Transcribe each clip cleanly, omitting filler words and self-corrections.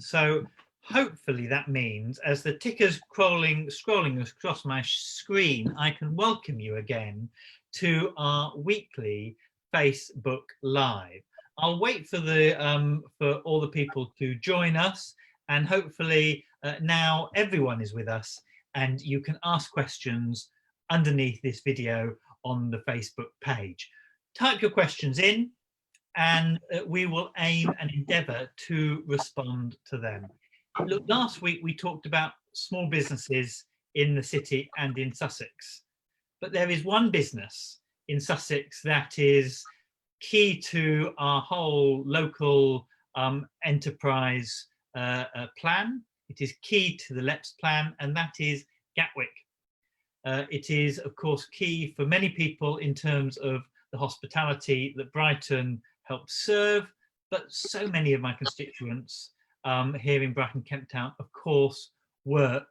So hopefully that means, as the ticker's scrolling across my screen, I can welcome you again to our weekly Facebook Live. I'll wait for all the people to join us, and hopefully now everyone is with us, and you can ask questions underneath this video on the Facebook page. Type your questions in, and we will aim and endeavour to respond to them. Look, last week we talked about small businesses in the city and in Sussex, but there is one business in Sussex that is key to our whole local enterprise plan. It is key to the LEPS plan, and that is Gatwick. It is, of course, key for many people in terms of the hospitality that Brighton helps serve, but so many of my constituents here in Brighton Kent Town, of course, work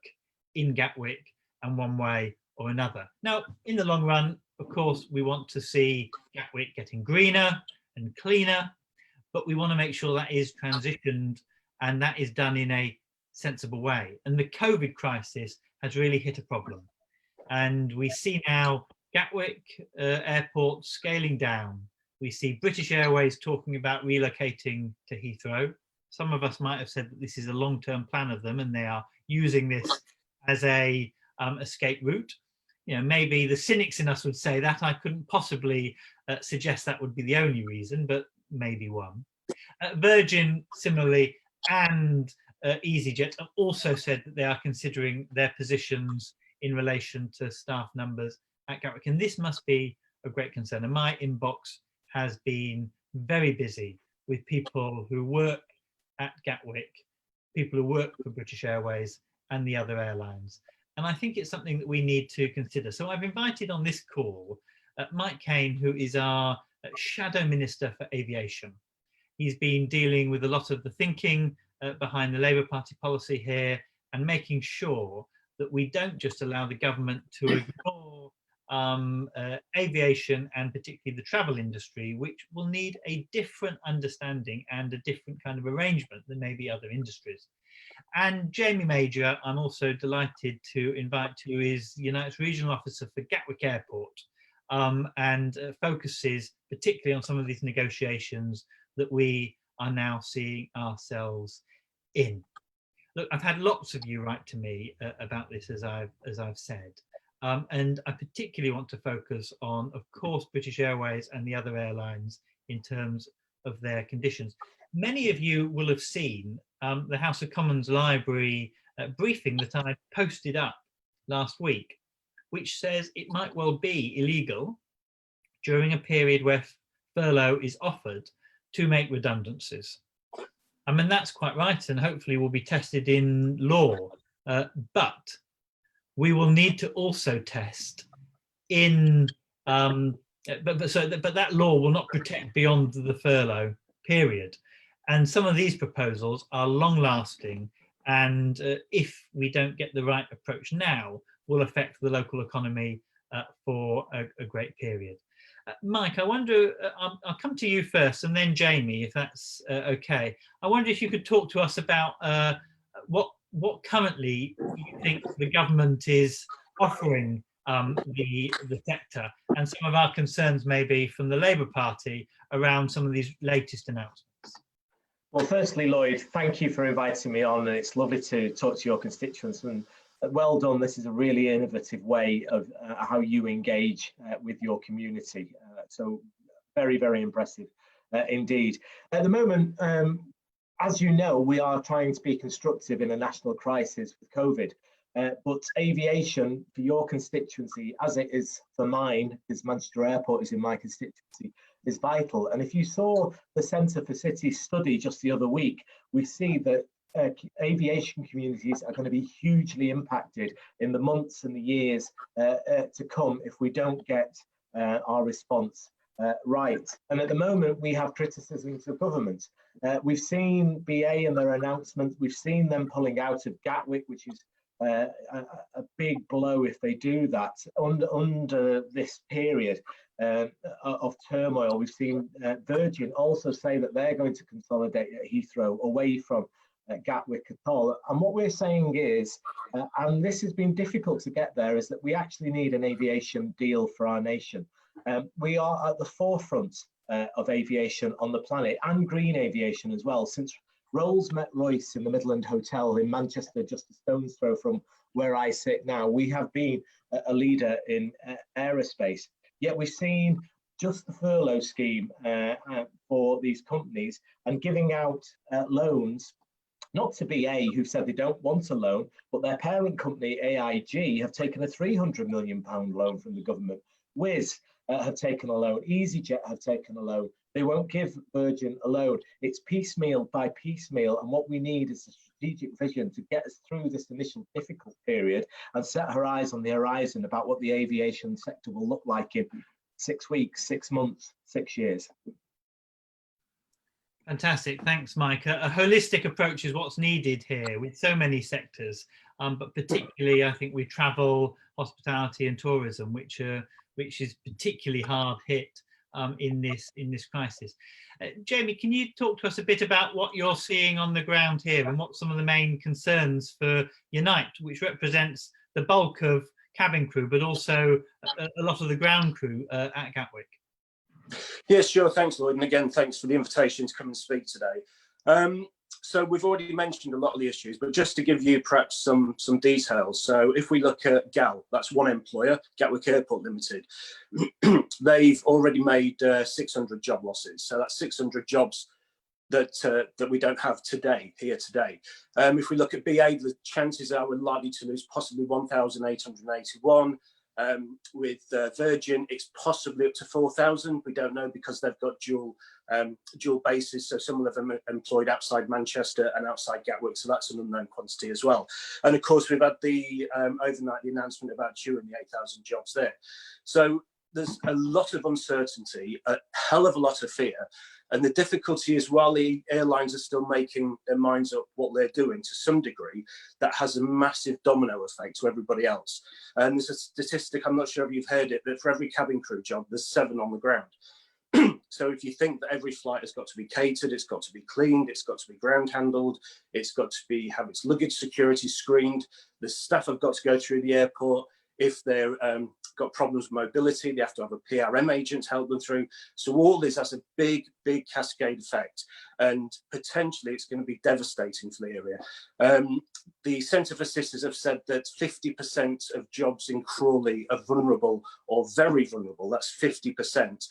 in Gatwick and one way or another. Now, in the long run, of course, we want to see Gatwick getting greener and cleaner, but we want to make sure that is transitioned and that is done in a sensible way. And the COVID crisis has really hit a problem. And we see now Gatwick Airport scaling down. We see British Airways talking about relocating to Heathrow. Some of us might have said that this is a long-term plan of them and they are using this as a escape route. You know, maybe the cynics in us would say that. I couldn't possibly suggest that would be the only reason, but maybe one. Virgin, similarly, and EasyJet have also said that they are considering their positions in relation to staff numbers at Gatwick. And this must be a great concern. And my inbox has been very busy with people who work at Gatwick, people who work for British Airways and the other airlines. And I think it's something that we need to consider. So I've invited on this call Mike Kane, who is our Shadow Minister for Aviation. He's been dealing with a lot of the thinking behind the Labour Party policy here and making sure that we don't just allow the government to ignore aviation and particularly the travel industry, which will need a different understanding and a different kind of arrangement than maybe other industries. And Jamie Major, I'm also delighted to invite, who is United's Regional Officer for Gatwick Airport, and focuses particularly on some of these negotiations that we are now seeing ourselves in. Look, I've had lots of you write to me about this, as I've said, and I particularly want to focus on, of course, British Airways and the other airlines in terms of their conditions. Many of you will have seen the House of Commons Library briefing that I posted up last week, which says it might well be illegal during a period where furlough is offered to make redundancies. I mean, that's quite right, and hopefully will be tested in law, but we will need to also test in, but that law will not protect beyond the furlough period. And some of these proposals are long lasting, and if we don't get the right approach now, will affect the local economy for a great period. Mike, I wonder, I'll come to you first and then Jamie, if that's okay. I wonder if you could talk to us about what currently you think the government is offering the sector, and some of our concerns maybe from the Labour Party around some of these latest announcements. Well, firstly, Lloyd, thank you for inviting me on, and it's lovely to talk to your constituents. And well done. This is a really innovative way of how you engage with your community. So very, very impressive indeed. At the moment, as you know, we are trying to be constructive in a national crisis with COVID. But aviation for your constituency, as it is for mine, because Manchester Airport is in my constituency, is vital. And if you saw the Centre for Cities study just the other week, we see that aviation communities are going to be hugely impacted in the months and the years to come if we don't get our response right. And at the moment, we have criticisms of government. We've seen BA and their announcement. We've seen them pulling out of Gatwick, which is a big blow if they do that. Under this period of turmoil, we've seen Virgin also say that they're going to consolidate at Heathrow away from Gatwick at all. And what we're saying is, and this has been difficult to get there, is that we actually need an aviation deal for our nation. We are at the forefront of aviation on the planet, and green aviation as well. Since Rolls met Royce in the Midland Hotel in Manchester, just a stone's throw from where I sit now, we have been a leader in aerospace. Yet we've seen just the furlough scheme for these companies and giving out loans, not to BA, who said they don't want a loan, but their parent company, AIG, have taken a £300 million loan from the government. Wizz have taken a loan. EasyJet have taken a loan. They won't give Virgin a loan. It's piecemeal by piecemeal. And what we need is a strategic vision to get us through this initial difficult period and set our eyes on the horizon about what the aviation sector will look like in 6 weeks, 6 months, 6 years. Fantastic. Thanks, Mike. A holistic approach is what's needed here with so many sectors, but particularly I think with travel, hospitality and tourism, which is particularly hard hit in this crisis. Jamie, can you talk to us a bit about what you're seeing on the ground here and what some of the main concerns for Unite, which represents the bulk of cabin crew, but also a lot of the ground crew at Gatwick? Yeah, sure. Thanks, Lloyd. And again, thanks for the invitation to come and speak today. So we've already mentioned a lot of the issues, but just to give you perhaps some details. So if we look at GAL, that's one employer, Gatwick Airport Limited. They've already made 600 job losses. So that's 600 jobs that we don't have today, here today. If we look at BA, the chances are we're likely to lose possibly 1,881. With Virgin, it's possibly up to 4,000. We don't know because they've got dual bases. So some of them are employed outside Manchester and outside Gatwick. So that's an unknown quantity as well. And of course, we've had the overnight the announcement about Chew and the 8,000 jobs there. So there's a lot of uncertainty, a hell of a lot of fear. And the difficulty is while the airlines are still making their minds up what they're doing to some degree, that has a massive domino effect to everybody else. And there's a statistic, I'm not sure if you've heard it, but for every cabin crew job, there's 7 on the ground. So if you think that every flight has got to be catered, it's got to be cleaned, it's got to be ground handled, it's got to have its luggage security screened, the staff have got to go through the airport. If they've got problems with mobility, they have to have a PRM agent help them through. So all this has a big, big cascade effect, and potentially it's going to be devastating for the area. The Centre for Sisters have said that 50% of jobs in Crawley are vulnerable or very vulnerable. That's 50%.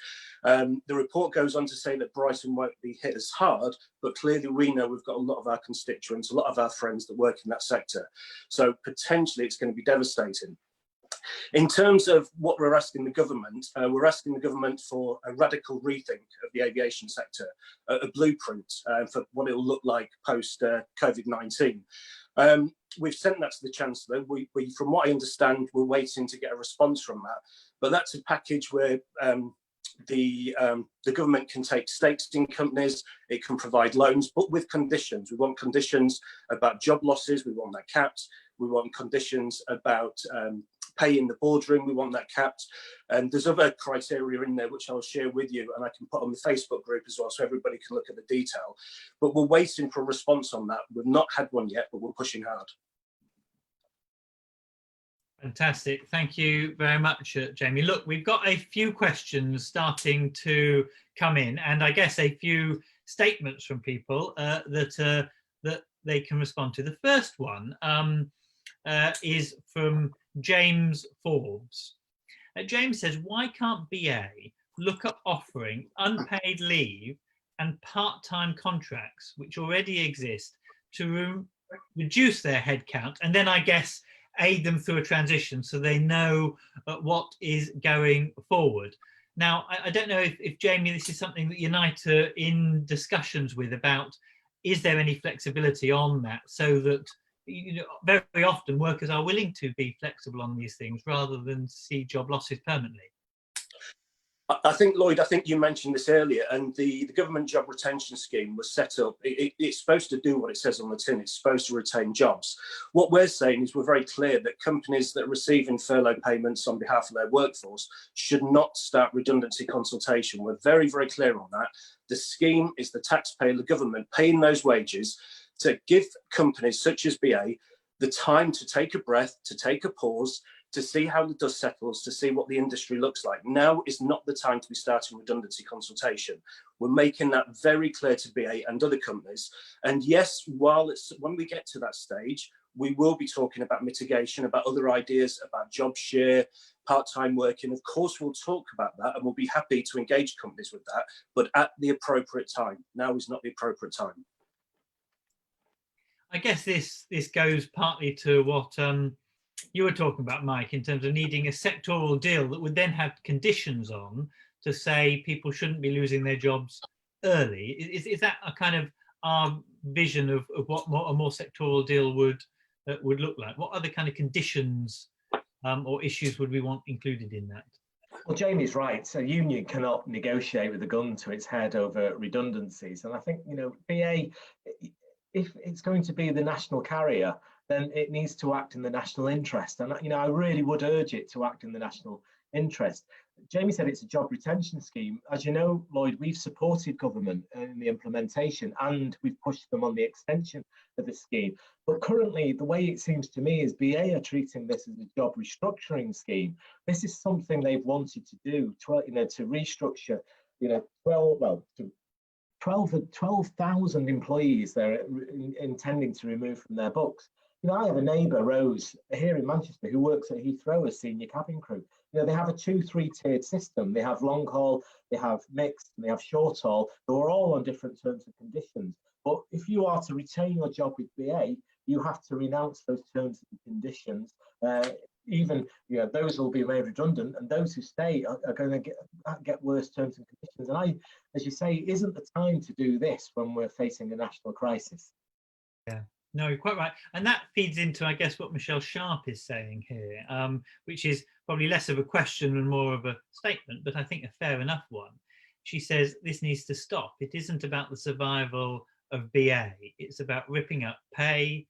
The report goes on to say that Brighton won't be hit as hard, but clearly we know we've got a lot of our constituents, a lot of our friends that work in that sector. So potentially it's going to be devastating. In terms of what we're asking the government for a radical rethink of the aviation sector, a blueprint for what it will look like post COVID-19. We've sent that to the Chancellor. We, from what I understand, we're waiting to get a response from that. But that's a package where the government can take stakes in companies, it can provide loans, but with conditions. We want conditions about job losses, we want that capped. We want conditions about pay in the boardroom, we want that capped. And there's other criteria in there which I'll share with you and I can put on the Facebook group as well so everybody can look at the detail. But we're waiting for a response on that. We've not had one yet, but we're pushing hard. Fantastic. Thank you very much, Jamie. Look, we've got a few questions starting to come in and I guess a few statements from people that they can respond to. The first one is from James Forbes. James says, why can't BA look at offering unpaid leave and part-time contracts, which already exist, to reduce their headcount and then I guess aid them through a transition so they know what is going forward? Now, I don't know if Jamie, this is something that Unite are in discussions with about, is there any flexibility on that so that very often workers are willing to be flexible on these things rather than see job losses permanently? I think, Lloyd, I think you mentioned this earlier, and the government job retention scheme was set up. It's supposed to do what it says on the tin. It's supposed to retain jobs. What we're saying is we're very clear that companies that are receiving furlough payments on behalf of their workforce should not start redundancy consultation. We're very, very clear on that. The scheme is the taxpayer, the government, paying those wages to give companies such as BA the time to take a breath, to take a pause, to see how the dust settles, to see what the industry looks like. Now is not the time to be starting redundancy consultation. We're making that very clear to BA and other companies. And yes, when we get to that stage, we will be talking about mitigation, about other ideas, about job share, part-time working. Of course, we'll talk about that, and we'll be happy to engage companies with that, but at the appropriate time. Now is not the appropriate time. I guess this goes partly to what you were talking about, Mike, in terms of needing a sectoral deal that would then have conditions on to say people shouldn't be losing their jobs early. Is that a kind of our vision of what a more sectoral deal would look like? What other kind of conditions or issues would we want included in that? Well, Jamie's right. So union cannot negotiate with a gun to its head over redundancies. And I think, BA, if it's going to be the national carrier, then it needs to act in the national interest. And, I really would urge it to act in the national interest. Jamie said it's a job retention scheme. As you know, Lloyd, we've supported government in the implementation, and we've pushed them on the extension of the scheme. But currently, the way it seems to me is BA are treating this as a job restructuring scheme. This is something they've wanted to do, to restructure, 12,000 employees they're intending to remove from their books. I have a neighbour, Rose, here in Manchester, who works at Heathrow as senior cabin crew. They have a 2-3 tiered system. They have long haul, they have mixed, and they have short haul. They're all on different terms and conditions. But if you are to retain your job with BA, you have to renounce those terms and conditions. Even those will be made redundant, and those who stay are going to get worse terms and conditions. And as you say, isn't the time to do this when we're facing a national crisis? Yeah. No, you're quite right. And that feeds into, I guess, what Michelle Sharp is saying here, which is probably less of a question and more of a statement, but I think a fair enough one. She says this needs to stop. It isn't about the survival of BA. It's about ripping up pay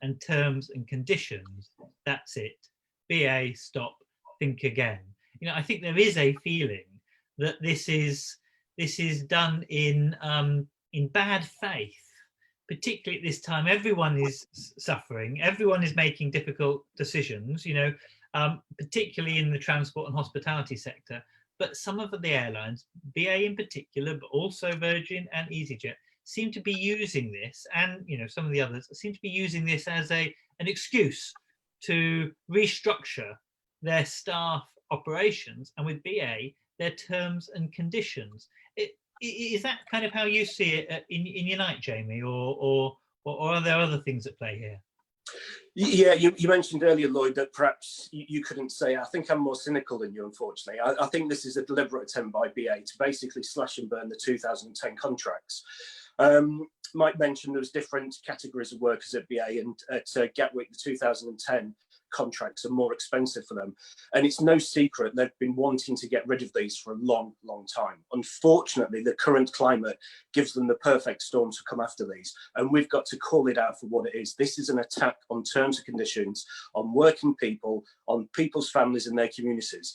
and terms and conditions. That's it. BA, stop, think again. I think there is a feeling that this is done in bad faith. Particularly at this time, everyone is suffering, everyone is making difficult decisions, particularly in the transport and hospitality sector. But some of the airlines, BA in particular, but also Virgin and EasyJet, seem to be using this, and some of the others seem to be using this as an excuse to restructure their staff operations, and with BA, their terms and conditions. Is that kind of how you see it in Unite, Jamie, or are there other things at play here? Yeah, you mentioned earlier, Lloyd, that perhaps you couldn't say. I think I'm more cynical than you, unfortunately. I think this is a deliberate attempt by BA to basically slash and burn the 2010 contracts. Mike mentioned there was different categories of workers at BA, and at Gatwick, the 2010 contracts are more expensive for them. And it's no secret they've been wanting to get rid of these for a long, long time. Unfortunately, the current climate gives them the perfect storm to come after these. And we've got to call it out for what it is. This is an attack on terms and conditions, on working people, on people's families and their communities.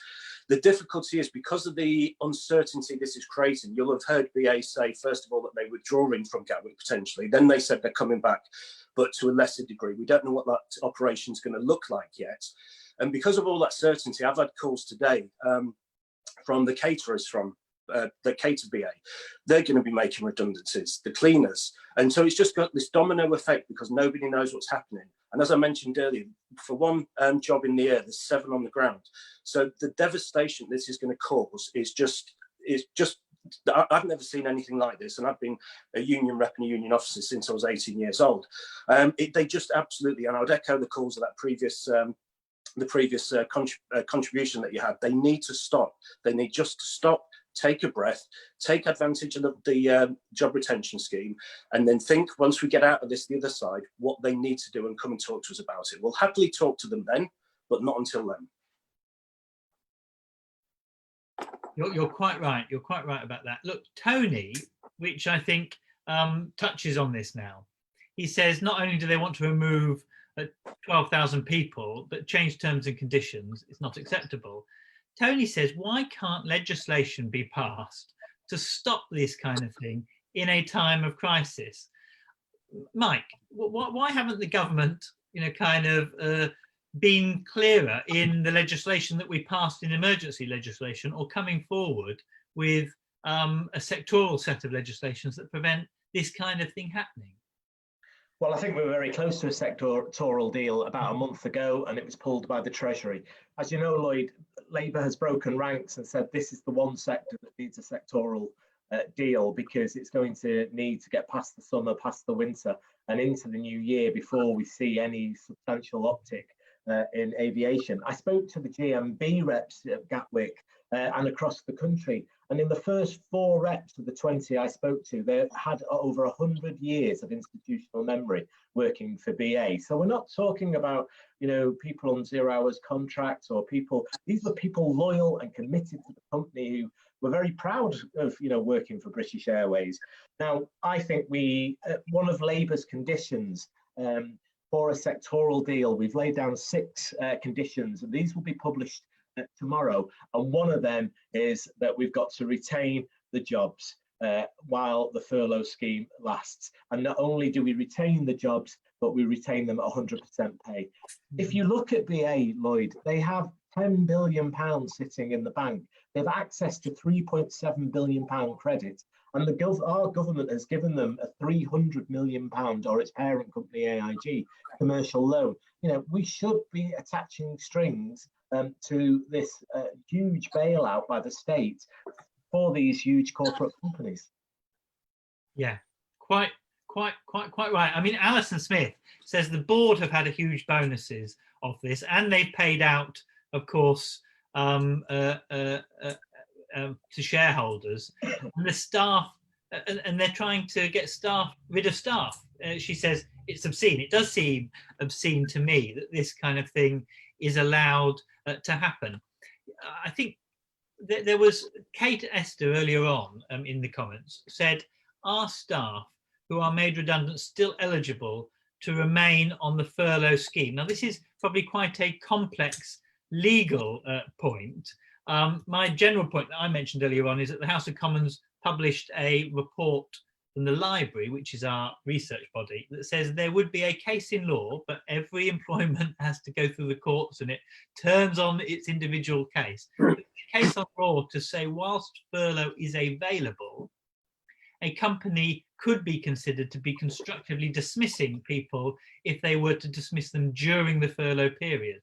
The difficulty is because of the uncertainty this is creating. You'll have heard BA say, first of all, that they're withdrawing from Gatwick potentially. Then they said they're coming back, but to a lesser degree. We don't know what that operation is going to look like yet. And because of all that certainty, I've had calls today from the caterers from that cater BA. They're going to be making redundancies, the cleaners. And so it's just got this domino effect because nobody knows what's happening. And as I mentioned earlier, for one job in the air, there's 7 on the ground. So the devastation this is going to cause is just I've never seen anything like this, and I've been a union rep and a union officer since I was 18 years old. They just absolutely, and I would echo the calls of that previous contribution that you had. They need to stop. They need just to stop, take a breath, take advantage of the job retention scheme, and then think, once we get out of this the other side, what they need to do and come and talk to us about it. We'll happily talk to them then, but not until then. You're quite right. You're quite right about that. Look, Tony, which I think touches on this now. He says not only do they want to remove 12,000 people, but change terms and conditions. It's not acceptable. Tony says, why can't legislation be passed to stop this kind of thing in a time of crisis? Mike, why haven't the government, kind of been clearer in the legislation that we passed in emergency legislation, or coming forward with a sectoral set of legislations that prevent this kind of thing happening? Well, I think we were very close to a sectoral deal about a month ago, and it was pulled by the Treasury. As you know, Lloyd, Labour has broken ranks and said this is the one sector that needs a sectoral deal, because it's going to need to get past the summer, past the winter, and into the new year before we see any substantial uptick in aviation. I spoke to the GMB reps at Gatwick and across the country, and in the first 4 reps of the 20 I spoke to, they had over 100 years of institutional memory working for BA. So we're not talking about, people on 0 hours contracts or people. These were people loyal and committed to the company who were very proud of, working for British Airways. Now, I think one of Labour's conditions for a sectoral deal, we've laid down 6 conditions, and these will be published tomorrow. And one of them is that we've got to retain the jobs while the furlough scheme lasts. And not only do we retain the jobs, but we retain them at 100% pay. If you look at BA, Lloyd, they have £10 billion sitting in the bank. They have access to £3.7 billion credit. And our government has given them a £300 million, or its parent company AIG, commercial loan. We should be attaching strings to this huge bailout by the state for these huge corporate companies. Yeah, quite right. I mean, Alison Smith says the board have had a huge bonuses of this, and they've paid out, of course, to shareholders, and the staff, and they're trying to get rid of staff. She says it's obscene. It does seem obscene to me that this kind of thing is allowed to happen. I think there was Kate Esther earlier on in the comments said, are staff who are made redundant still eligible to remain on the furlough scheme? Now, this is probably quite a complex legal point. My general point that I mentioned earlier on is that the House of Commons published a report from the library, which is our research body, that says there would be a case in law, but every employment has to go through the courts and it turns on its individual case. A case on law to say whilst furlough is available, a company could be considered to be constructively dismissing people if they were to dismiss them during the furlough period.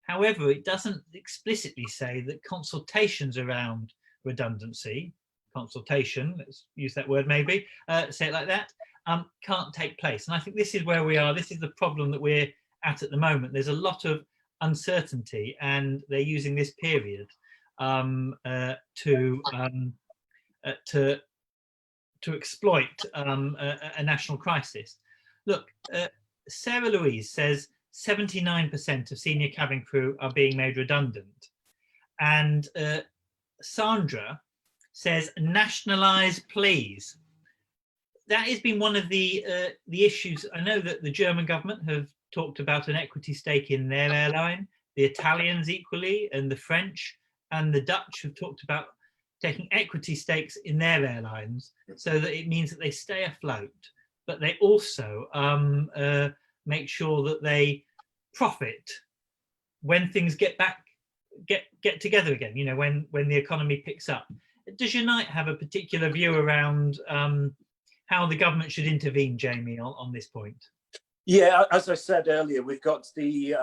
However, it doesn't explicitly say that consultations around redundancy, let's use that word maybe, say it like that, can't take place. And I think this is where we are. This is the problem that we're at the moment. There's a lot of uncertainty, and they're using this period to exploit a national crisis. Look, Sarah Louise says 79% of senior cabin crew are being made redundant. And Sandra says, nationalise, please. That has been one of the issues. I know that the German government have talked about an equity stake in their airline, the Italians equally, and the French and the Dutch have talked about taking equity stakes in their airlines so that it means that they stay afloat, but they also make sure that they profit when things get together again, when the economy picks up. Does Unite have a particular view around how the government should intervene, Jamie, on this point? Yeah, as I said earlier, we've got the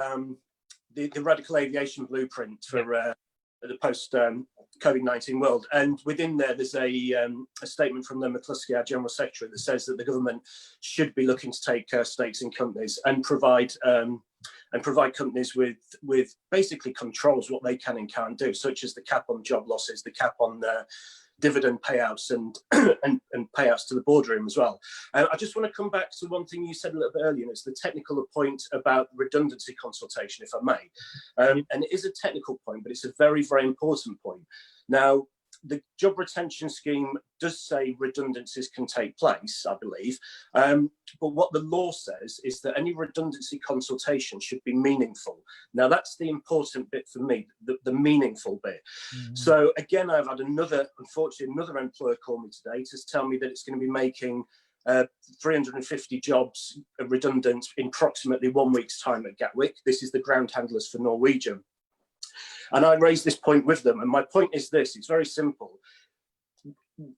radical aviation blueprint for the post COVID-19 world, and within there's a statement from Len McCluskey, our General Secretary, that says that the government should be looking to take stakes in companies and provide companies with basically controls what they can and can't do, such as the cap on job losses, the cap on dividend payouts, and payouts to the boardroom as well. I just want to come back to one thing you said a little bit earlier, and it's the technical point about redundancy consultation, if I may. And it is a technical point, but it's a very, very important point. Now, the job retention scheme does say redundancies can take place, I believe. But what the law says is that any redundancy consultation should be meaningful. Now, that's the important bit for me, the meaningful bit. Mm-hmm. So again, I've had unfortunately, another employer call me today to tell me that it's going to be making 350 jobs redundant in approximately 1 week's time at Gatwick. This is the ground handlers for Norwegian. And I raised this point with them, and my point is this, it's very simple.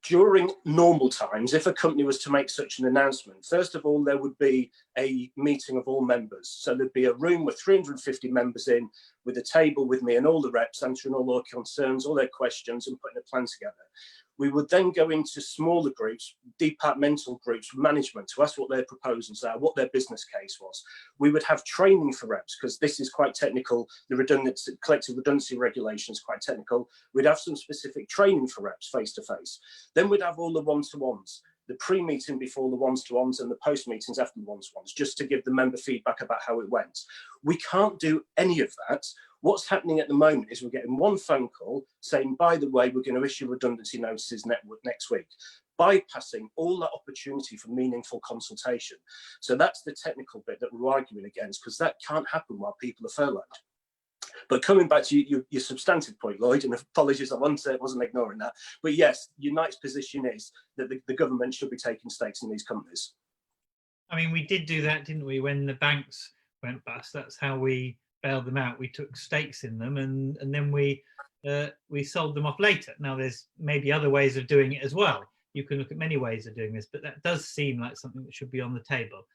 During normal times, if a company was to make such an announcement, first of all, there would be a meeting of all members. So there'd be a room with 350 members in, with a table with me and all the reps answering all their concerns, all their questions, and putting a plan together. We would then go into smaller groups, departmental groups, management, to ask what their proposals are, what their business case was. We would have training for reps, because this is quite technical. The collective redundancy regulation is quite technical. We'd have some specific training for reps face to face. Then we'd have all the one-to-ones, the pre-meeting before the ones-to-ones and the post-meetings after the ones-to-ones, just to give the member feedback about how it went. We can't do any of that. What's happening at the moment is we're getting one phone call saying, by the way, we're going to issue redundancy notices next week, bypassing all that opportunity for meaningful consultation. So that's the technical bit that we're arguing against, because that can't happen while people are furloughed. But coming back to your substantive point, Lloyd, and apologies, I wasn't ignoring that. But yes, Unite's position is that the government should be taking stakes in these companies. I mean, we did do that, didn't we, when the banks went bust? That's how we bailed them out. We took stakes in them, and then we sold them off later. Now, there's maybe other ways of doing it as well. You can look at many ways of doing this, but that does seem like something that should be on the table.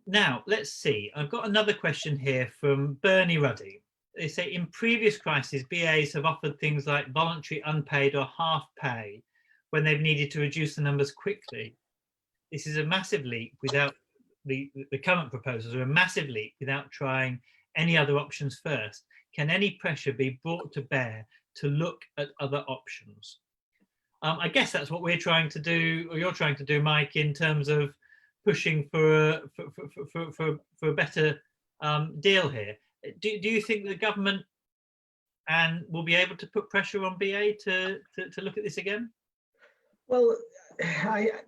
Now, let's see. I've got another question here from Bernie Ruddy. They say, in previous crises, BAs have offered things like voluntary unpaid or half pay when they've needed to reduce the numbers quickly. This is a massive leap without the current proposals are a massive leap without trying any other options first. Can any pressure be brought to bear to look at other options? I guess that's what we're trying to do, or you're trying to do, Mike, in terms of pushing for a better deal here. Do you think the government will be able to put pressure on BA to look at this again? Well,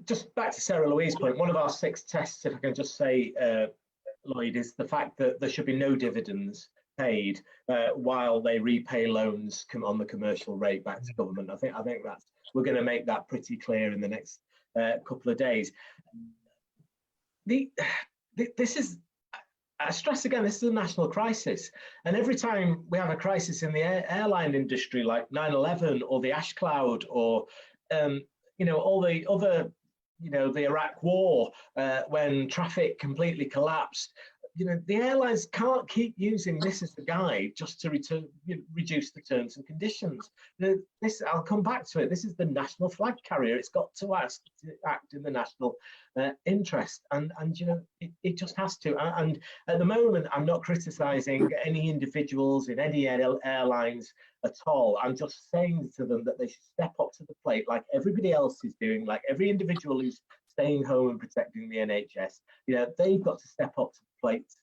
just back to Sarah Louise's point, one of our 6 tests, if I can just say, Lloyd, is the fact that there should be no dividends paid while they repay loans on the commercial rate back to government. I think that's, we're going to make that pretty clear in the next couple of days. This is, I stress again, this is a national crisis, and every time we have a crisis in the airline industry, like 9/11 or the ash cloud, or all the other, the Iraq war, when traffic completely collapsed, the airlines can't keep using this as the guide just to reduce the terms and conditions. I'll come back to it. This is the national flag carrier. It's got to act in the national interest, and it just has to. And at the moment, I'm not criticising any individuals in any airlines at all. I'm just saying to them that they should step up to the plate, like everybody else is doing, like every individual who's staying home and protecting the NHS. They've got to step up to the plate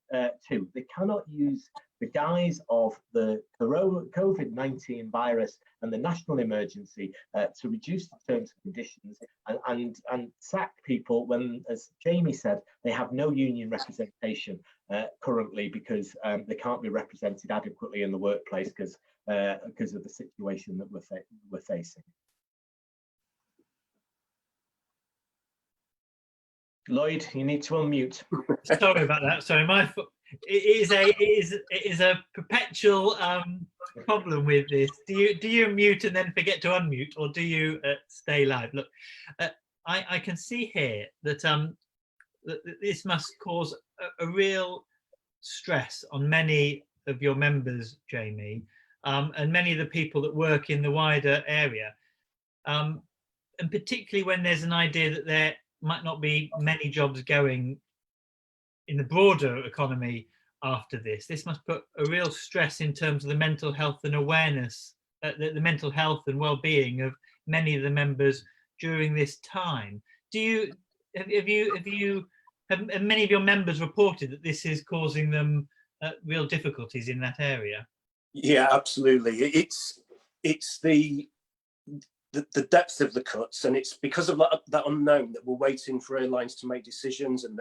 too. They cannot use the guise of the COVID-19 virus and the national emergency to reduce the terms and conditions and sack people when, as Jamie said, they have no union representation currently, because they can't be represented adequately in the workplace because of the situation that we're facing. Lloyd, you need to unmute. Sorry about that. Sorry, it is a perpetual problem with this. Do you mute and then forget to unmute, or do you stay live? Look, I can see here that that this must cause a real stress on many of your members, Jamie, and many of the people that work in the wider area, and particularly when there's an idea that there might not be many jobs going in the broader economy after this. This must put a real stress in terms of the mental health and awareness, the mental health and well-being of many of the members during this time. Have many of your members reported that this is causing them real difficulties in that area? Yeah, absolutely. It's the depth of the cuts, and it's because of that unknown that we're waiting for airlines to make decisions, and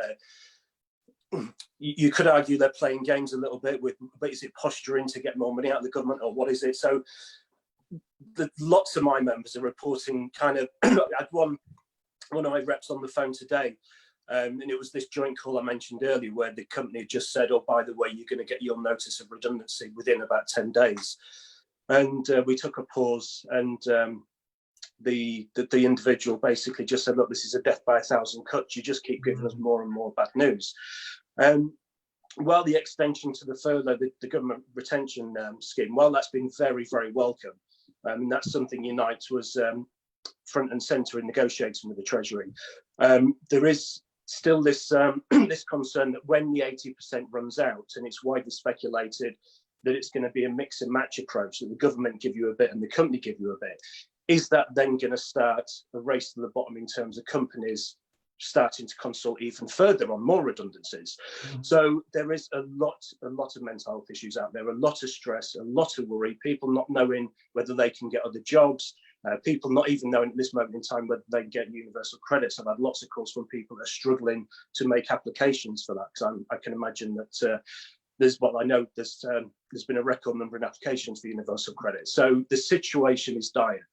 you could argue they're playing games a little bit with, but is it posturing to get more money out of the government, or what is it? So lots of my members are reporting kind of, I had one one of my reps on the phone today, and it was this joint call I mentioned earlier where the company had just said, oh, by the way, you're going to get your notice of redundancy within about 10 days. And we took a pause, and the individual basically just said, look, this is a death by 1,000 cuts. You just keep giving us more and more bad news. While the extension to the furlough, the government retention scheme, while that's been very, very welcome, and that's something Unite was front and centre in negotiating with the Treasury, there is still this this concern that when the 80% runs out, and it's widely speculated that it's going to be a mix and match approach, that the government give you a bit and the company give you a bit, is that then going to start a race to the bottom in terms of companies starting to consult even further on more redundancies? So there is a lot of mental health issues out there, a lot of stress, a lot of worry, people not knowing whether they can get other jobs, people not even knowing at this moment in time whether they can get universal credits. I've had lots of calls from people that are struggling to make applications for that, because I can imagine that there's been a record number of applications for universal credit. So the situation is dire.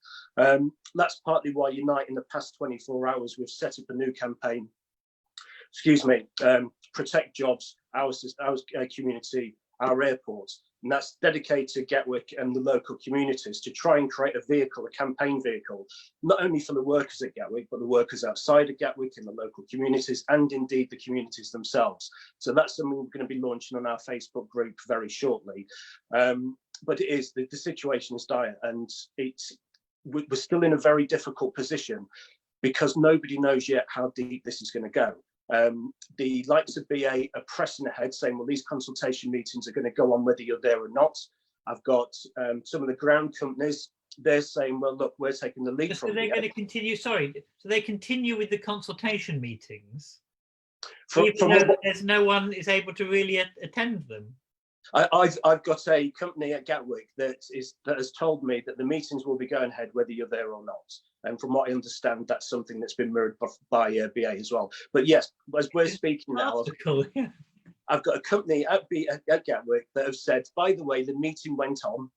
That's partly why Unite in the past 24 hours, we've set up a new campaign, protect jobs, our community, our airports. And that's dedicated to Gatwick and the local communities to try and create a vehicle, a campaign vehicle, not only for the workers at Gatwick, but the workers outside of Gatwick in the local communities, and indeed the communities themselves. So that's something we're going to be launching on our Facebook group very shortly. But it is, the situation is dire, and we're still in a very difficult position because nobody knows yet how deep this is going to go. The likes of BA are pressing ahead, saying, well, these consultation meetings are going to go on whether you're there or not. I've got some of the ground companies, they're saying, well, look, we're taking the lead from So they're going to continue, so they continue with the consultation meetings, even though there's no one is able to really attend them. I've got a company at Gatwick that has told me that the meetings will be going ahead whether you're there or not. And from what I understand, that's something that's been mirrored by BA as well. But yes, as we're speaking now, I've got a company at Gatwick that have said, by the way, the meeting went on,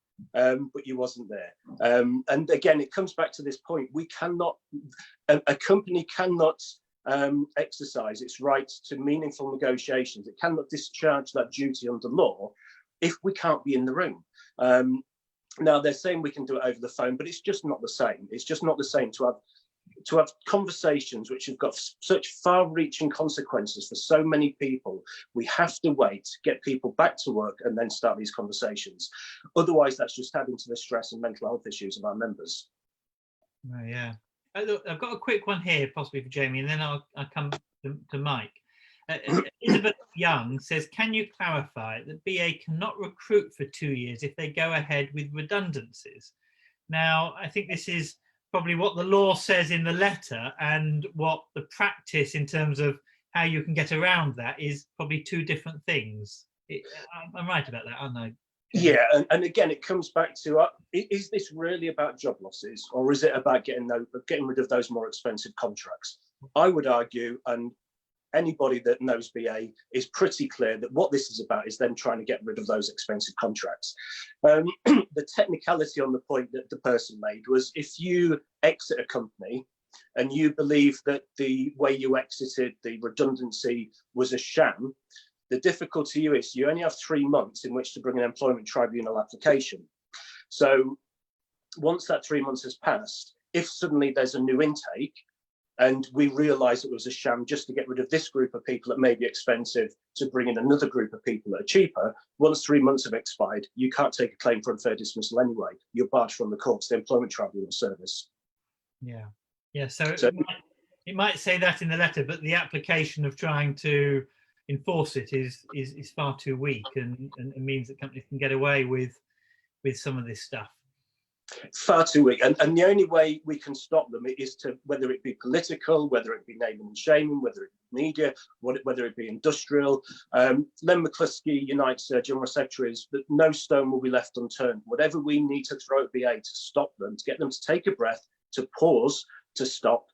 but you wasn't there. And again, it comes back to this point. We cannot, a company cannot exercise its right to meaningful negotiations. It cannot discharge that duty under law if we can't be in the room. Now they're saying we can do it over the phone, but it's just not the same. It's just not the same to have conversations which have got such far-reaching consequences for so many people. We have to wait, get people back to work, and then start these conversations. Otherwise, that's just adding to the stress and mental health issues of our members. Oh, yeah. Look, I've got a quick one here, possibly for Jamie, and then I'll come to Mike. Elizabeth Young says, can you clarify that BA cannot recruit for 2 years if they go ahead with redundancies? Now, I think this is probably what the law says in the letter, and what the practice in terms of how you can get around that is probably two different things. I'm right about that, aren't I? Yeah, and again, it comes back to, is this really about job losses, or is it about getting rid of those more expensive contracts? I would argue, and anybody that knows BA is pretty clear, that what this is about is them trying to get rid of those expensive contracts. The technicality on the point that the person made was, if you exit a company and you believe that the way you exited the redundancy was a sham, the difficulty is you only have 3 months in which to bring an employment tribunal application. So once that 3 months has passed, if suddenly there's a new intake and we realise it was a sham just to get rid of this group of people that may be expensive to bring in another group of people that are cheaper, once 3 months have expired, you can't take a claim for unfair dismissal anyway. You're barred from the courts, the employment tribunal service. Yeah. So it might say that in the letter, but the application of trying to enforce it is far too weak, and means that companies can get away with some of this stuff. Far too weak, and the only way we can stop them is to, whether it be political, whether it be naming and shaming, whether it be media, whether it be industrial. Len McCluskey, Unite's General Secretary, is that no stone will be left unturned. Whatever we need to throw at BA to stop them, to get them to take a breath, to pause, to stop,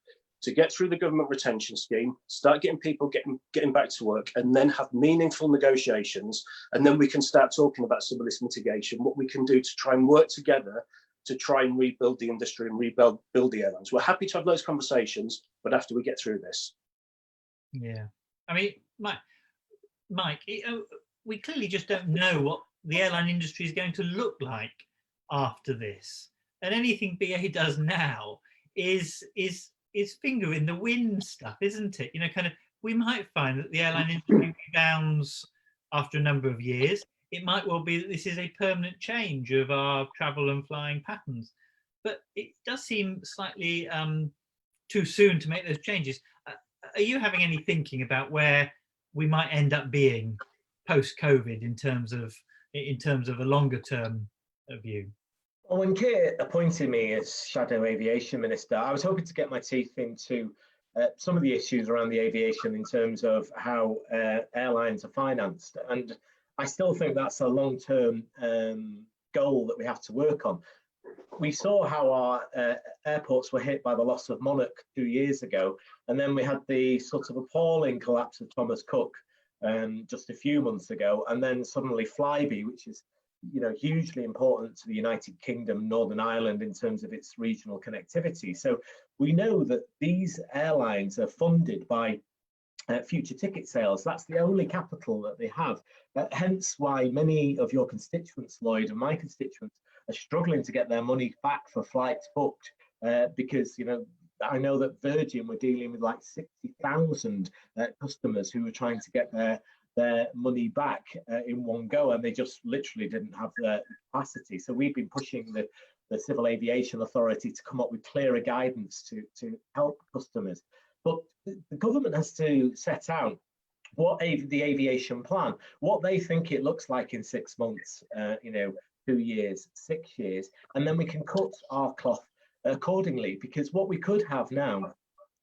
to get through the government retention scheme, start getting people getting back to work, and then have meaningful negotiations. And then we can start talking about some of this mitigation, what we can do to try and work together to try and rebuild the industry and rebuild the airlines. We're happy to have those conversations, but after we get through this. Yeah, I mean, Mike, we clearly just don't know what the airline industry is going to look like after this, and anything BA does now is finger in the wind stuff, isn't it? You know, kind of, we might find that the airline industry rebounds after a number of years. It might well be that this is a permanent change of our travel and flying patterns, but it does seem slightly too soon to make those changes. Are you having any thinking about where we might end up being post-COVID in terms of a longer term view? Well, when Kate appointed me as Shadow Aviation Minister, I was hoping to get my teeth into some of the issues around the aviation in terms of how airlines are financed. And I still think that's a long-term goal that we have to work on. We saw how our airports were hit by the loss of Monarch 2 years ago, and then we had the sort of appalling collapse of Thomas Cook just a few months ago, and then suddenly Flybe, which is, you know, hugely important to the United Kingdom, Northern Ireland in terms of its regional connectivity. So we know that these airlines are funded by future ticket sales. That's the only capital that they have. Hence why many of your constituents, Lloyd, and my constituents are struggling to get their money back for flights booked because, you know, I know that Virgin were dealing with like 60,000 customers who were trying to get their money back in one go, and they just literally didn't have the capacity. So we've been pushing the Civil Aviation Authority to come up with clearer guidance to help customers. But the government has to set out what the aviation plan, what they think it looks like in 6 months, 2 years, 6 years, and then we can cut our cloth accordingly. Because what we could have now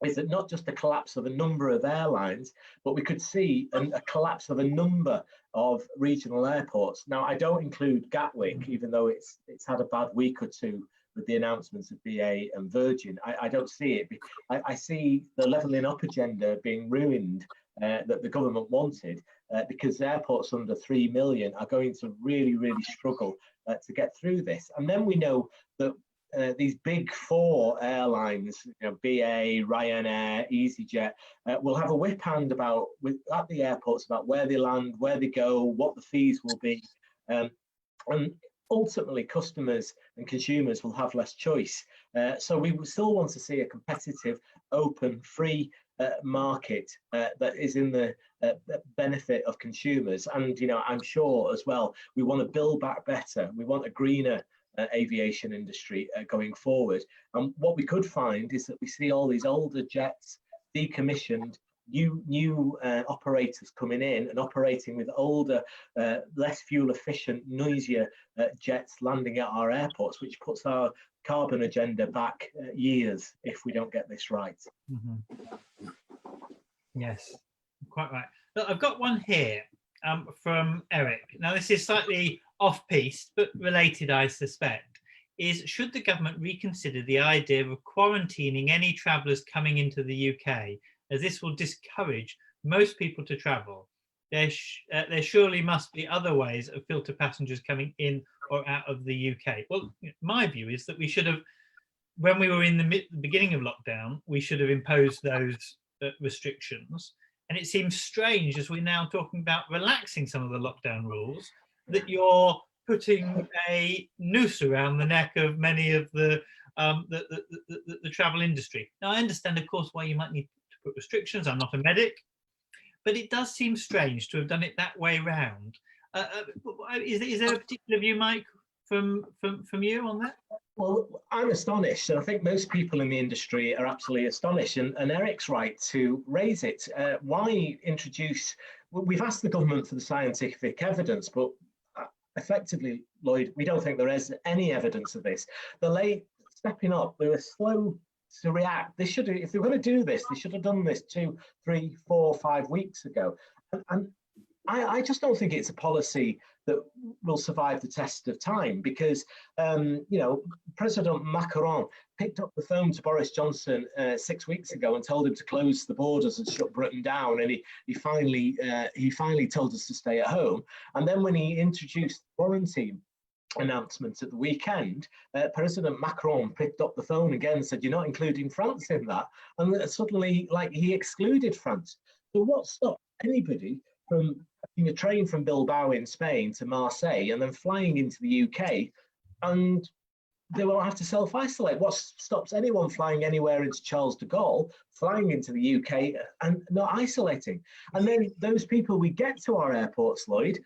is that not just a collapse of a number of airlines, but we could see a collapse of a number of regional airports. Now, I don't include Gatwick, even though it's had a bad week or two with the announcements of BA and Virgin. I don't see it. I see the levelling up agenda being ruined that the government wanted because airports under 3 million are going to really, really struggle to get through this. And then we know that these big four airlines, BA, Ryanair, EasyJet, will have a whip hand at the airports about where they land, where they go, what the fees will be. And ultimately, customers and consumers will have less choice. So we still want to see a competitive, open, free market that is in the benefit of consumers. And, I'm sure as well, we want to build back better. We want a greener aviation industry going forward. And what we could find is that we see all these older jets decommissioned, new operators coming in and operating with older, less fuel efficient, noisier jets landing at our airports, which puts our carbon agenda back years if we don't get this right. Mm-hmm. Yes, quite right. Look, I've got one here from Eric. Now, this is slightly off-piste, but related, I suspect. Should the government reconsider the idea of quarantining any travellers coming into the UK, as this will discourage most people to travel? There surely must be other ways of filter passengers coming in or out of the UK. Well, my view is that we should have, when we were in the beginning of lockdown, we should have imposed those restrictions. And it seems strange, as we're now talking about relaxing some of the lockdown rules, that you're putting a noose around the neck of many of the travel industry. Now, I understand, of course, why you might need to put restrictions. I'm not a medic, but it does seem strange to have done it that way round. Is there a particular view, Mike, from you on that? Well, I'm astonished, and I think most people in the industry are absolutely astonished, and Eric's right to raise it. Why introduce? We've asked the government for the scientific evidence, but effectively, Lloyd, we don't think there is any evidence of this. The late stepping up, they were slow to react. They should, if they were going to do this, they should have done this 2, 3, 4, 5 weeks ago. And I just don't think it's a policy that will survive the test of time, because President Macron picked up the phone to Boris Johnson 6 weeks ago and told him to close the borders and shut Britain down, and he finally told us to stay at home. And then when he introduced quarantine, announcement at the weekend, President Macron picked up the phone again and said, "You're not including France in that," and suddenly, like, he excluded France. So what stopped anybody from taking a train from Bilbao in Spain to Marseille and then flying into the UK, and they won't have to self-isolate? What stops anyone flying anywhere into Charles de Gaulle, flying into the UK and not isolating? And then those people we get to our airports, Lloyd,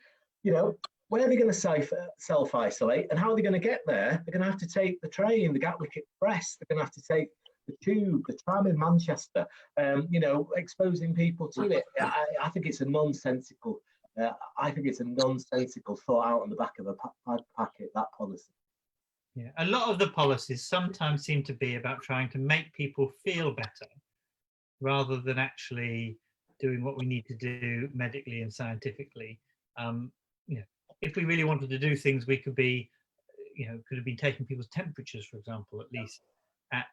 you know, where are they going to self-isolate, and how are they going to get there? They're going to have to take the train, the Gatwick Express. They're going to have to take the tube, the tram in Manchester, you know, exposing people to it. I think it's a nonsensical, thought out on the back of a packet, that policy. Yeah, a lot of the policies sometimes seem to be about trying to make people feel better rather than actually doing what we need to do medically and scientifically. You know, if we really wanted to do things, we could be, you know, could have been taking people's temperatures, for example, at least at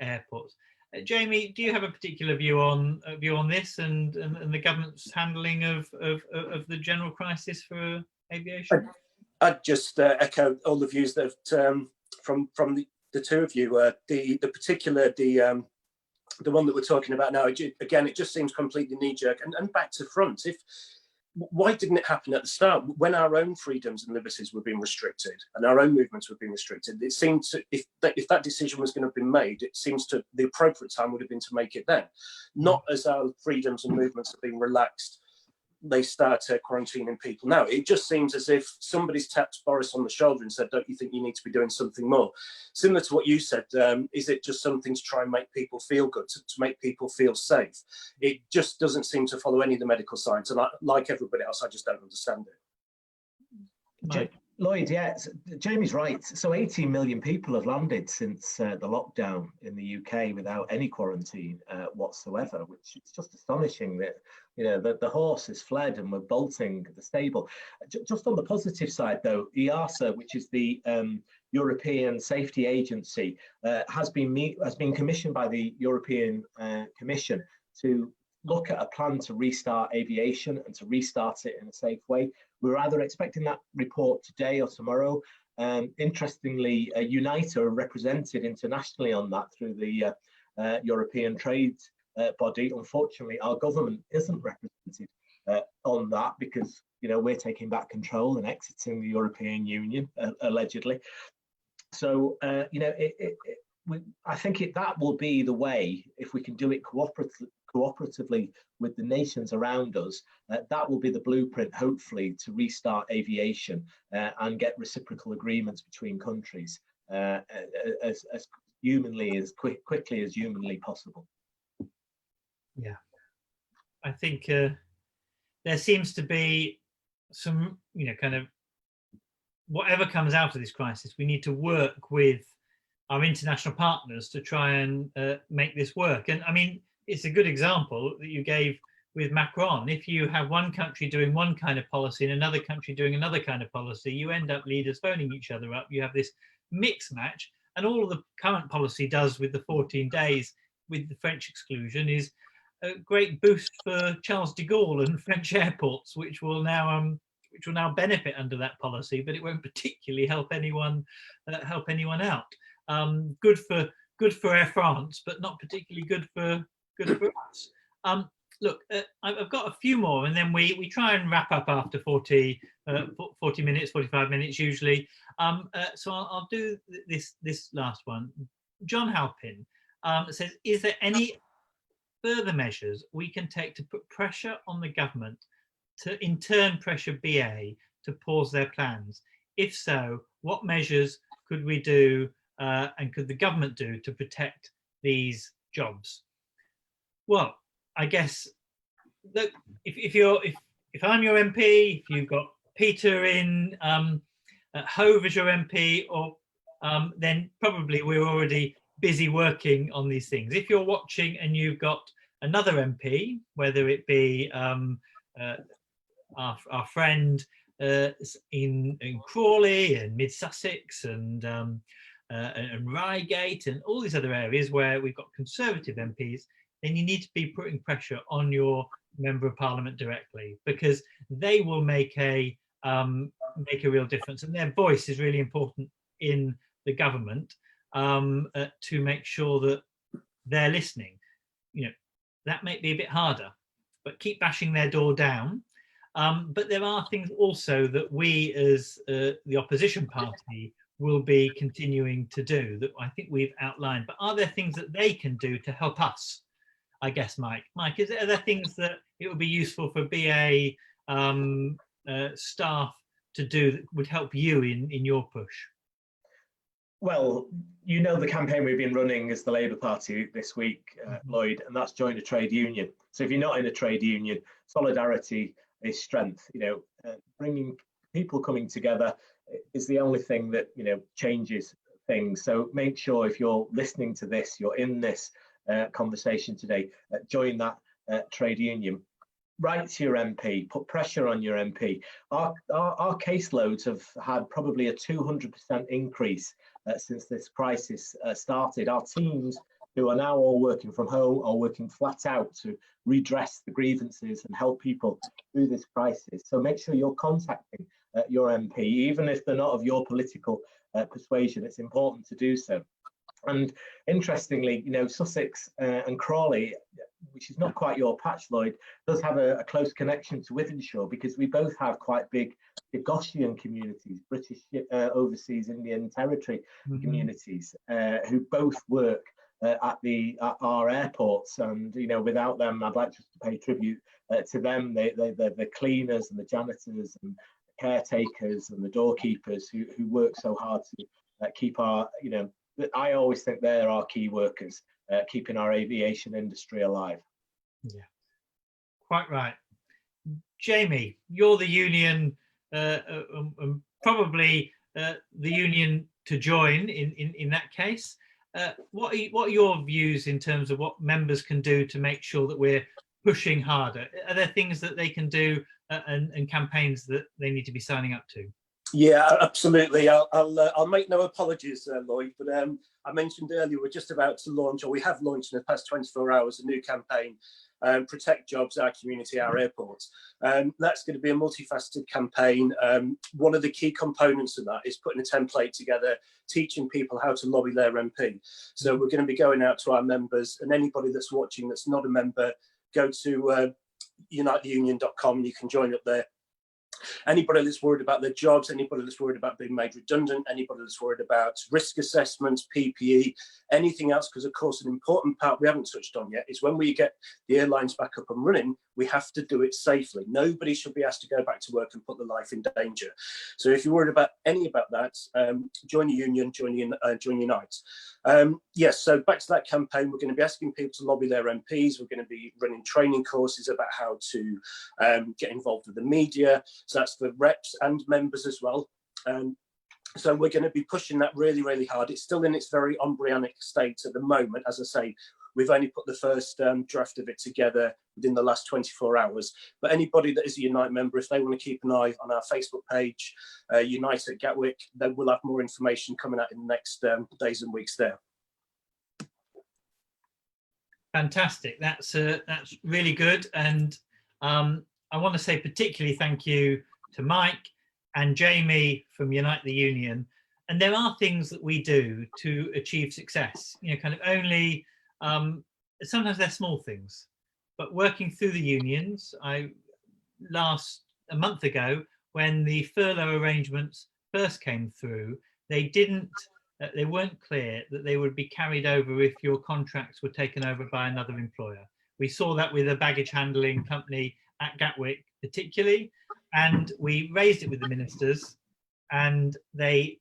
airports. Jamie, do you have a particular view on this and the government's handling of the general crisis for aviation? I'd just echo all the views that from the two of you. The one that we're talking about now, again, it just seems completely knee-jerk and back to front. Why didn't it happen at the start, when our own freedoms and liberties were being restricted and our own movements were being restricted? It seemed to, if that decision was going to have been made, it seems to the appropriate time would have been to make it then, not as our freedoms and movements are being relaxed. They start quarantining people now. It just seems as if somebody's tapped Boris on the shoulder and said, "Don't you think you need to be doing something more?" Similar to what you said, is it just something to try and make people feel good, to make people feel safe? It just doesn't seem to follow any of the medical science, and like everybody else, I just don't understand it. Lloyd, yes, Jamie's right. So 18 million people have landed since the lockdown in the UK without any quarantine whatsoever, which is just astonishing that, you know, the horse has fled and we're bolting the stable. Just on the positive side, though, EASA, which is the European Safety Agency, has been commissioned by the European Commission to look at a plan to restart aviation and to restart it in a safe way. We're either expecting that report today or tomorrow. Interestingly, Unite are represented internationally on that through the European trade body. Unfortunately, our government isn't represented on that because, you know, we're taking back control and exiting the European Union, allegedly. So, you know, I think that will be the way, if we can do it cooperatively with the nations around us. That will be the blueprint, hopefully, to restart aviation and get reciprocal agreements between countries as quickly as humanly possible. Yeah, I think there seems to be some, you know, kind of whatever comes out of this crisis, we need to work with our international partners to try and make this work. And I mean, it's a good example that you gave with Macron. If you have one country doing one kind of policy and another country doing another kind of policy, you end up leaders phoning each other up. You have this mix match, and all the current policy does with the 14 days with the French exclusion is a great boost for Charles de Gaulle and French airports, which will now benefit under that policy, but it won't particularly help anyone out. Good for Air France, but not particularly good for us. Look, I've got a few more, and then we try and wrap up after 40 minutes, 45 minutes usually. So I'll do this last one. John Halpin says, is there any further measures we can take to put pressure on the government to in turn pressure BA to pause their plans? If so, what measures could we do and could the government do to protect these jobs? Well, I guess that if I'm your MP, if you've got Peter in Hove as your MP, or then probably we're already busy working on these things. If you're watching and you've got another MP, whether it be our friend in Crawley and Mid Sussex and Reigate and all these other areas where we've got Conservative MPs, then you need to be putting pressure on your Member of Parliament directly, because they will make a make a real difference, and their voice is really important in the government, to make sure that they're listening. You know, that may be a bit harder, but keep bashing their door down. But there are things also that we as the opposition party will be continuing to do that I think we've outlined. But are there things that they can do to help us? I guess, Mike, are there things that it would be useful for BA staff to do that would help you in your push? Well, you know, the campaign we've been running as the Labour Party this week, Lloyd, and that's join a trade union. So if you're not in a trade union, solidarity is strength. You know, bringing people coming together is the only thing that, you know, changes things. So make sure if you're listening to this, you're in this conversation today, join that trade union. Write to your MP, put pressure on your MP. Our caseloads have had probably a 200% increase since this crisis started. Our teams, who are now all working from home, are working flat out to redress the grievances and help people through this crisis. So make sure you're contacting your MP, even if they're not of your political persuasion. It's important to do so. And interestingly, you know, Sussex and Crawley, which is not quite your patch, Lloyd, does have a close connection to Wythenshawe, because we both have quite big Gaussian communities, British overseas Indian Territory communities, who both work at our airports. And, you know, without them, I'd like just to pay tribute to them. They're the cleaners and the janitors and caretakers and the doorkeepers who work so hard to keep our, you know, I always think they're our key workers, keeping our aviation industry alive. Yeah, quite right. Jamie, you're the union, probably the union to join in that case. What are your views in terms of what members can do to make sure that we're pushing harder? Are there things that they can do and campaigns that they need to be signing up to? Yeah, absolutely. I'll make no apologies, Lloyd, but I mentioned earlier we're just about to launch, or we have launched in the past 24 hours, a new campaign, Protect Jobs, Our Community, Our Airports. That's going to be a multifaceted campaign. One of the key components of that is putting a template together, teaching people how to lobby their MP. So we're going to be going out to our members, and anybody that's watching that's not a member, go to unitetheunion.com, you can join up there. Anybody that's worried about their jobs, anybody that's worried about being made redundant, anybody that's worried about risk assessments, PPE, anything else, because of course an important part we haven't touched on yet is when we get the airlines back up and running, we have to do it safely. Nobody should be asked to go back to work and put their life in danger. So if you're worried about that, join the union, join Unite. Yes, so back to that campaign, we're going to be asking people to lobby their MPs. We're going to be running training courses about how to get involved with the media. So that's for reps and members as well. So we're going to be pushing that really, really hard. It's still in its very embryonic state at the moment. As I say, we've only put the first draft of it together within the last 24 hours. But anybody that is a Unite member, if they want to keep an eye on our Facebook page, Unite at Gatwick, then we'll have more information coming out in the next days and weeks there. Fantastic. That's really good. And I want to say particularly thank you to Mike and Jamie from Unite the Union. And there are things that we do to achieve success, you know, kind of only, sometimes they're small things, but working through the unions, a month ago, when the furlough arrangements first came through, they weren't clear that they would be carried over if your contracts were taken over by another employer. We saw that with a baggage handling company at Gatwick particularly, and we raised it with the ministers, and they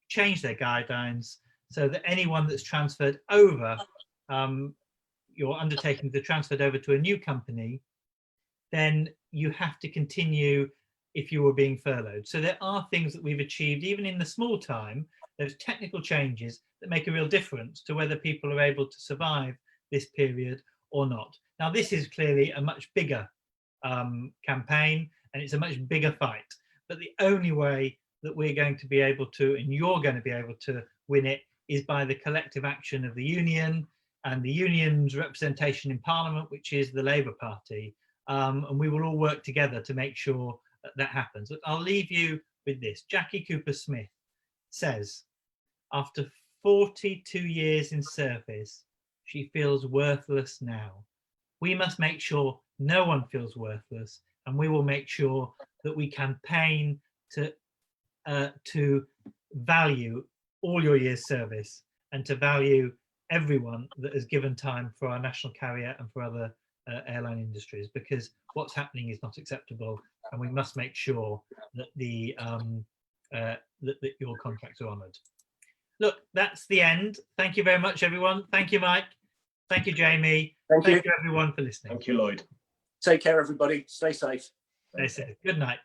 changed their guidelines so that anyone that's transferred over, your undertakings are transferred over to a new company, then you have to continue if you were being furloughed. So there are things that we've achieved, even in the small time, those technical changes that make a real difference to whether people are able to survive this period or not. Now, this is clearly a much bigger campaign, and it's a much bigger fight. But the only way that we're going to be able to, and you're going to be able to win it, is by the collective action of the union and the union's representation in Parliament, which is the Labour Party. And we will all work together to make sure that happens. I'll leave you with this. Jackie Cooper Smith says, after 42 years in service, she feels worthless now. We must make sure no one feels worthless, and we will make sure that we campaign to value all your years' service and to value everyone that has given time for our national carrier and for other airline industries, because what's happening is not acceptable, and we must make sure that that your contracts are honoured. Look, that's the end. Thank you very much, everyone. Thank you, Mike. Thank you, Jamie. Thank you, everyone, for listening. Thank you, Lloyd. Take care, everybody. Stay safe. Stay safe. Good night.